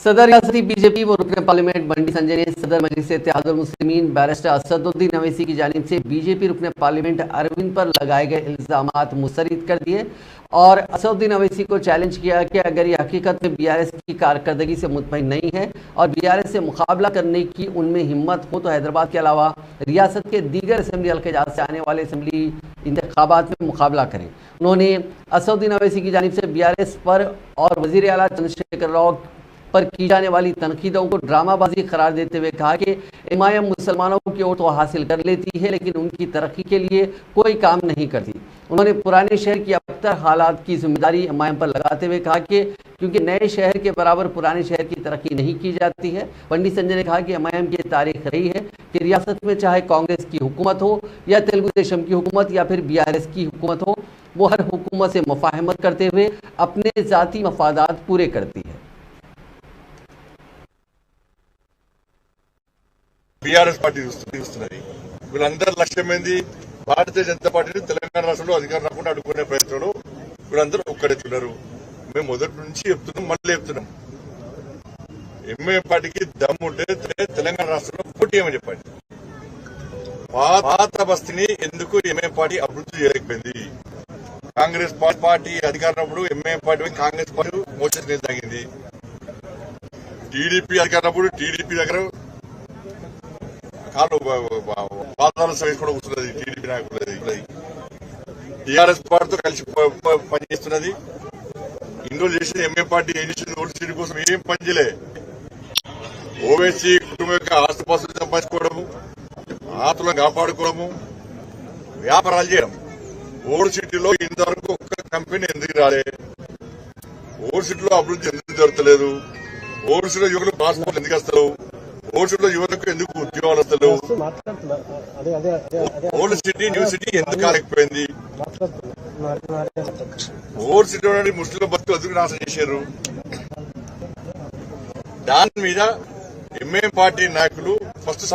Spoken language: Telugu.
सदर रियासती बीजेपी व रुकन पार्लियामेंट मंडी संजय ने सदर मजलिस इत्तेहादुल मुस्लिमीन बैरिस्टर असदुद्दीन अवैसी की जानिब से बीजेपी रुकन पार्लियामेंट अरविंद पर लगाए गए इल्जामात मुस्तरद कर दिए और असदुद्दीन अवैसी को चैलेंज किया कि अगर ये हकीकत में बीआरएस की कारकर्दगी से मुतमईन नहीं है और बीआरएस से मुकाबला करने की उनमें हिम्मत हो तो हैदराबाद के अलावा रियासत के दीगर असेंबली हल्के से आने वाले असेंबली इंतखाबात में मुकाबला करें। उन्होंने असदुद्दीन अवैसी की जानिब से बीआरएस पर और वज़ीर आला चंद्रशेखर राव पर की जाने वाली तनकीदों को ड्रामाबाजी करार देते हुए कहा कि एमआईएम मुसलमानों की वोट तो हासिल कर लेती है लेकिन उनकी तरक्की के लिए कोई काम नहीं करती। उन्होंने पुराने शहर की अबतर हालात की जिम्मेदारी एमआईएम पर लगाते हुए कहा कि क्योंकि नए शहर के बराबर पुराने शहर की तरक्की नहीं की जाती है। पंडित संजय ने कहा कि एमआईएम की तारीख रही है कि रियासत में चाहे कांग्रेस की हुकूमत हो या तेलुगु देशम की हुकूमत या फिर बीआरएस की हुकूमत हो, वो हर हुकूमत से मुफाहमत करते हुए अपने ज़ाती मफादात पूरे करती है। बीआरएस पार्टी చూస్తున్నది వీళ్ళందరూ లక్ష్యమైంది భారతీయ జనతా పార్టీని తెలంగాణ రాష్ట్రంలో అధికారం రాకుండా అడ్డుకునే ప్రయత్నంలో వీళ్ళందరూ ఒక్కడెత్తున్నారు। మేము మొదటి నుంచి చెప్తున్నాం, మళ్ళీ చెప్తున్నాం, ఎంఐఎం పార్టీకి దమ్ముంటే తెలంగాణ రాష్ట్రంలో పోటీ ఏమని చెప్పండి। పాత బస్తీని ఎందుకు ఎంఐఎం పార్టీ అభివృద్ధి చేయలేకపోయింది? కాంగ్రెస్ పార్టీ అధికారంలో ఎంఐఎం పార్టీ కాంగ్రెస్ పార్టీ మోసం సాగింది। టీడీపీ అధికారంలో టీడీపీ దగ్గర పాదాలు సహించుకోవడం కూర్చున్నది టీడీపీ నాయకులది, టీఆర్ఎస్ పార్టీతో కలిసి పనిచేస్తున్నది। ఇన్ని రోజులు చేసిన ఎంఏ పార్టీ ఓడిసీ కోసం ఏం పనిచేయలే। ఓవైసీ కుటుంబం యొక్క ఆస్తుపాస్తులు సంపాదించుకోవడము, ఆస్తులను కాపాడుకోవడము, వ్యాపారాలు చేయడం। ఓల్డ్ సిటీలో ఇంతవరకు ఒక్క కంపెనీ ఎందుకు రాలే? ఓల్డ్ సిటీలో అభివృద్ధి ఎందుకు జరుగుతలేదు? ఓల్డ్ సిటీలో యువకులు పాస్పోర్ట్లు ఎందుకు వస్తారు? ఓల్డ్ సిటీలో యువతకు ఎందుకు ఉద్యోగాలు వస్తలేవు? ఓల్డ్ సిటీ న్యూ సిటీ ఎందుకు కాలేకపోయింది? ఓల్డ్ సిటీ ముస్లింల బతుకు ఎందుకు నాశనం చేశారు? దాని మీద ఎంఐఎం పార్టీ నాయకులు ఫస్ట్